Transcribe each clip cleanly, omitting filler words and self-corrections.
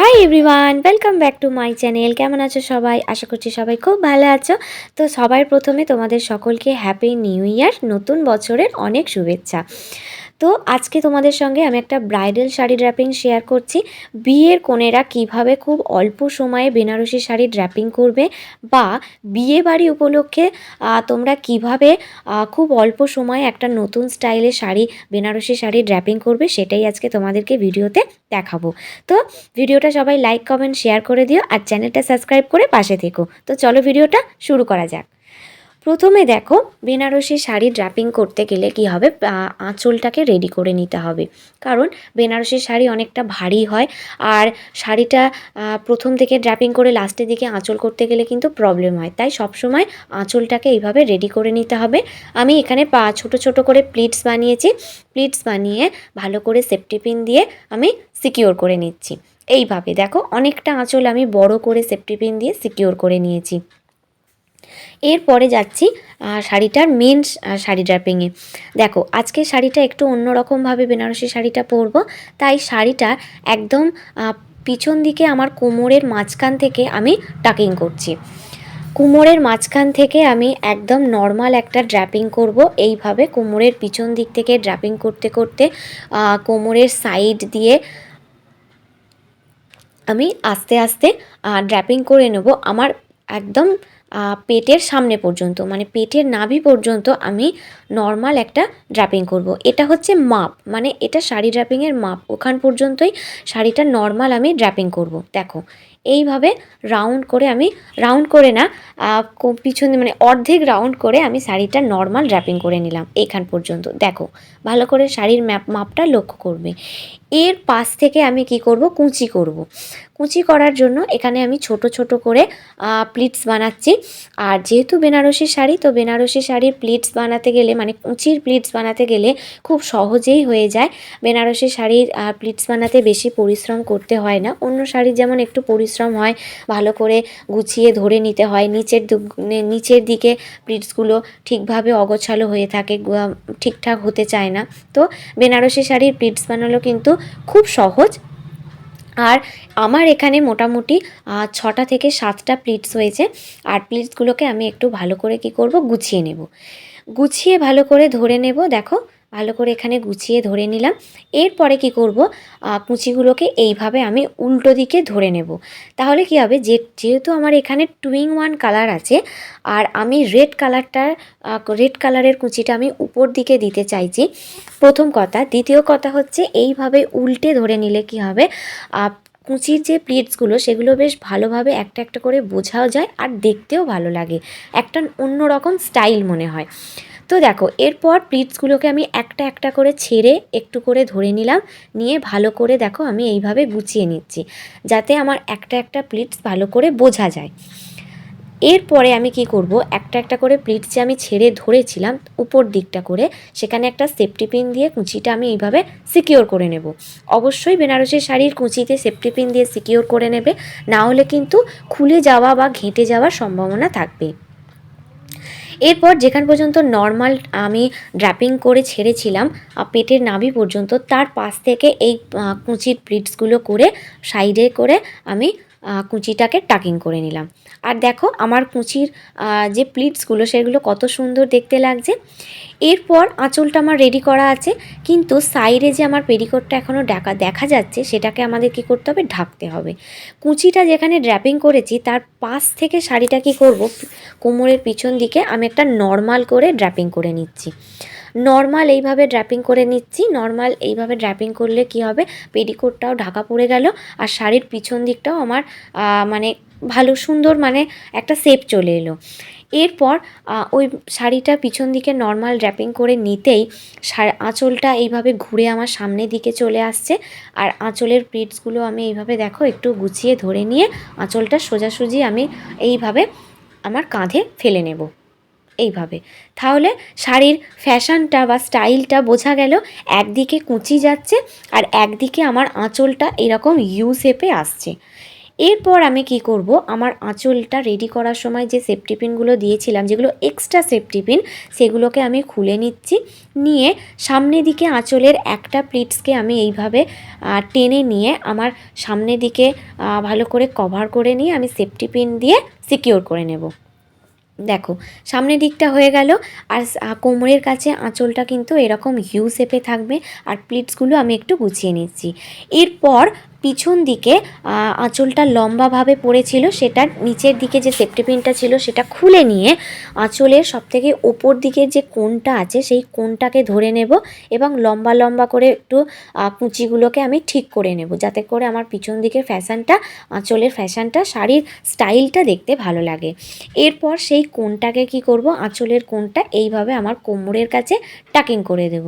Hi everyone, welcome back to my channel. কেমন আছো সবাই? আশা করছি সবাই খুব ভালো আছো। তো সবার প্রথমে তোমাদের সকলকে হ্যাপি নিউ ইয়ার, নতুন বছরের অনেক শুভেচ্ছা। তো আজকে তোমাদের সঙ্গে আমি একটা ব্রাইডাল শাড়ি ড্র্যাপিং শেয়ার করছি। বিয়ের কনেরা কিভাবে খুব অল্প সময়ে বেনারসি শাড়ি ড্র্যাপিং করবে, বা বিয়ে বাড়ি উপলক্ষে তোমরা কিভাবে খুব অল্প সময়ে একটা নতুন স্টাইলের শাড়ি, বেনারসি শাড়ি ড্র্যাপিং করবে, সেটাই আজকে তোমাদেরকে ভিডিওতে দেখাবো। তো ভিডিওটা সবাই লাইক, কমেন্ট, শেয়ার করে দিও আর চ্যানেলটা সাবস্ক্রাইব করে পাশে থেকো। তো চলো ভিডিওটা শুরু করা যাক। প্রথমে দেখো, বেনারসি শাড়ি ড্র্যাপিং করতে গেলে কি হবে, আঁচলটাকে রেডি করে নিতে হবে। কারণ বেনারসি শাড়ি অনেকটা ভারী হয়, আর শাড়িটা প্রথম থেকে ড্র্যাপিং করে লাস্টের দিকে আঁচল করতে গেলে কিন্তু প্রবলেম হয়। তাই সবসময় আঁচলটাকে এইভাবে রেডি করে নিতে হবে। আমি এখানে ছোট ছোট করে প্লিটস বানিয়েছি। প্লিটস বানিয়ে ভালো করে সেফটি পিন দিয়ে আমি সিকিওর করে নিচ্ছি। এইভাবে দেখো, অনেকটা আঁচল আমি বড় করে সেফটি পিন দিয়ে সিকিওর করে নিয়েছি। এরপরে যাচ্ছি শাড়িটার মেন শাড়ি ড্র্যাপিংয়ে। দেখো, আজকে শাড়িটা একটু অন্যরকমভাবে বেনারসি শাড়িটা পরবো। তাই শাড়িটা একদম পিছন দিকে আমার কোমরের মাঝখান থেকে আমি টাকিং করছি। কোমরের মাঝখান থেকে আমি একদম নর্মাল একটা ড্র্যাপিং করব। এইভাবে কোমরের পিছন দিক থেকে ড্র্যাপিং করতে করতে কোমরের সাইড দিয়ে আমি আস্তে আস্তে ড্র্যাপিং করে নেব আমার একদম পেটের সামনে পর্যন্ত, মানে পেটের নাভি পর্যন্ত আমি নর্মাল একটা ড্র্যাপিং করব। এটা হচ্ছে মাপ, মানে এটা শাড়ি ড্র্যাপিংয়ের মাপ। ওখান পর্যন্তই শাড়িটা নর্মাল আমি ড্র্যাপিং করব। দেখো, এইভাবে রাউন্ড করে আমি, রাউন্ড করে না, পিছনে মানে অর্ধেক রাউন্ড করে আমি শাড়িটা নর্মাল ড্র্যাপিং করে নিলাম এইখান পর্যন্ত। দেখো, ভালো করে শাড়ির মাপটা লক্ষ্য করবে। এর পাশ থেকে আমি কি করব, কুঁচি করব। কুঁচি করার জন্য এখানে আমি ছোট ছোট করে প্লিটস বানাচ্ছি। আর যেহেতু বেনারসি শাড়ি, তো বেনারসি শাড়ির প্লিটস বানাতে গেলে, মানে কুঁচির প্লিটস বানাতে গেলে খুব সহজেই হয়ে যায়। বেনারসি শাড়ির প্লিটস বানাতে বেশি পরিশ্রম করতে হয় না। অন্য শাড়ির যেমন একটু পরিশ্রম হয়, ভালো করে গুছিয়ে ধরে নিতে হয়, নিচের দিকে প্লিটসগুলো ঠিকভাবে অগোছালো হয়ে থাকে, ঠিকঠাক হতে চায় না। তো বেনারসি শাড়ির প্লিটস বানানো কিন্তু খুব সহজ। আর আমার এখানে মোটামুটি 6টা থেকে 7টা প্লিটস হয়েছে। আর প্লিটসগুলোকে আমি একটু ভালো করে কি করব, গুছিয়ে নেব। গুছিয়ে ভালো করে ধরে নেব। দেখো, ভালো করে এখানে গুছিয়ে ধরে নিলাম। এরপরে কি করব, কুচিগুলোকে এইভাবে আমি উল্টো দিকে ধরে নেব। তাহলে কি হবে, যেহেতু আমার এখানে 2-in-1 কালার আছে, আর আমি রেড কালারের কুচিটা আমি উপর দিকে দিতে চাইছি, প্রথম কথা। দ্বিতীয় কথা হচ্ছে, এইভাবে উল্টে ধরে নিলে কি হবে, কুচির যে প্লিটসগুলো সেগুলো বেশ ভালোভাবে একটা একটা করে বোঝাও যায়, আর দেখতেও ভালো লাগে, একটা অন্যরকম স্টাইল মনে হয়। তো দেখো, এরপর প্লিটসগুলোকে আমি একটা একটা করে ছেড়ে একটু করে ধরে নিলাম। নিয়ে ভালো করে দেখো আমি এইভাবে গুছিয়ে নিচ্ছি, যাতে আমার একটা একটা প্লিটস ভালো করে বোঝা যায়। এরপরে আমি কি করব, একটা একটা করে প্লিটস যে আমি ছেড়ে ধরেছিলাম উপর দিকটা করে, সেখানে একটা সেফটি পিন দিয়ে কুচিটা আমি এইভাবে সিকিওর করে নেব। অবশ্যই বেনারসি শাড়ির কুচিতে সেফটি পিন দিয়ে সিকিওর করে নেবে, না হলে কিন্তু খুলে যাওয়া বা ঘেঁটে যাওয়ার সম্ভাবনা থাকবে। এরপর যেখান পর্যন্ত নর্মাল আমি ড্র্যাপিং করে ছেড়েছিলাম পেটের নাভি পর্যন্ত, তার পাশ থেকে এই কুচির প্লিটসগুলো করে সাইডে করে আমি কুচিটাকে টাকিং করে নিলাম। আর দেখো, আমার কুচির যে প্লিটসগুলো সেগুলো কত সুন্দর দেখতে লাগছে। এরপর আঁচলটা আমার রেডি করা আছে, কিন্তু সাইডে যে আমার পেটিকোটটা এখনও দেখা যাচ্ছে, সেটাকে আমাদের কি করতে হবে, ঢাকতে হবে। কুচিটা যেখানে ড্র্যাপিং করেছি তার পাশ থেকে শাড়িটা কি করব, কোমরের পিছন দিকে আমি একটা নর্মাল করে ড্র্যাপিং করে নিচ্ছি। নর্মাল এইভাবে ড্র্যাপিং করে নিচ্ছি। নর্মাল এইভাবে ড্র্যাপিং করলে কি হবে, পেটিকোটটাও ঢাকা পড়ে গেল, আর শাড়ির পিছন দিকটাও আমার মানে ভালো সুন্দর, মানে একটা শেপ চলে এলো। এরপর ওই শাড়িটা পিছন দিকে নর্মাল ড্র্যাপিং করে নিতেই আঁচলটা এইভাবে ঘুরে আমার সামনের দিকে চলে আসছে। আর আঁচলের প্লিটসগুলো আমি এইভাবে দেখো একটু গুছিয়ে ধরে নিয়ে আঁচলটা সোজাসুজি আমি এইভাবে আমার কাঁধে ফেলে নেব, এইভাবে। তাহলে শাড়ির ফ্যাশনটা বা স্টাইলটা বোঝা গেল। একদিকে কুঁচি যাচ্ছে আর একদিকে আমার আঁচলটা এরকম ইউ শেপে আসছে। এরপর আমি কি করব, আমার আঁচলটা রেডি করার সময় যে সেফটি পিনগুলো দিয়েছিলাম, যেগুলো এক্সট্রা সেফটি পিন, সেগুলোকে আমি খুলে নিচ্ছি। নিয়ে সামনের দিকে আঁচলের একটা প্লিটসকে আমি এইভাবে টেনে নিয়ে আমার সামনের দিকে ভালো করে কভার করে নিয়ে আমি সেফটি পিন দিয়ে সিকিওর করে নেব। দেখো সামনের দিকটা হয়ে গেল। আর কোমরের কাছে আঁচলটা কিন্তু এরকম ইউ শেপে থাকবে। আর প্লিটসগুলো আমি একটু গুছিয়ে নিচ্ছি। এরপর পিছন দিকে আঁচলটা লম্বাভাবে পড়েছিল, সেটার নিচের দিকে যে সেফটি পিনটা ছিল সেটা খুলে নিয়ে আঁচলের সবথেকে ওপর দিকের যে কোণটা আছে সেই কোণটাকে ধরে নেব এবং লম্বা লম্বা করে একটু কুঁচিগুলোকে আমি ঠিক করে নেব, যাতে করে আমার পিছন দিকের ফ্যাশনটা, আঁচলের ফ্যাশনটা, শাড়ির স্টাইলটা দেখতে ভালো লাগে। এরপর সেই কোণটাকে কি করব, আঁচলের কোণটা এইভাবে আমার কোমরের কাছে টাকিং করে দেব।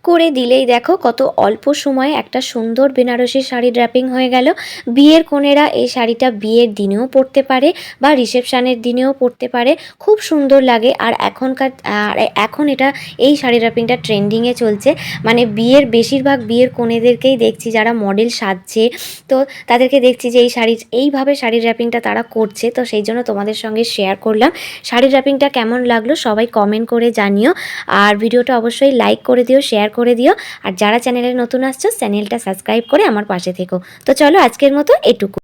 করে দিলেই দেখো কত অল্প সময়ে একটা সুন্দর বেনারসি শাড়ি ড্র্যাপিং হয়ে গেল। বিয়ের কনেরা এই শাড়িটা বিয়ের দিনেও পরতে পারে বা রিসেপশানের দিনেও পরতে পারে, খুব সুন্দর লাগে। আর এখন এটা এই শাড়ি ড্র্যাপিংটা ট্রেন্ডিংয়ে চলছে, মানে বেশিরভাগ বিয়ের কনেদেরকেই দেখছি যারা মডেল সাজছে, তো তাদেরকে দেখছি যে এইভাবে শাড়ি ড্র্যাপিংটা তারা করছে। তো সেই জন্য তোমাদের সঙ্গে শেয়ার করলাম। শাড়ি ড্র্যাপিংটা কেমন লাগলো সবাই কমেন্ট করে জানিও। আর ভিডিওটা অবশ্যই লাইক করে দিও, শেয়ার করে দিও। আর যারা চ্যানেলে নতুন আসছো চ্যানেলটা সাবস্ক্রাইব করে আমার পাশে থেকো। তো চলো আজকের মতো এটুকু।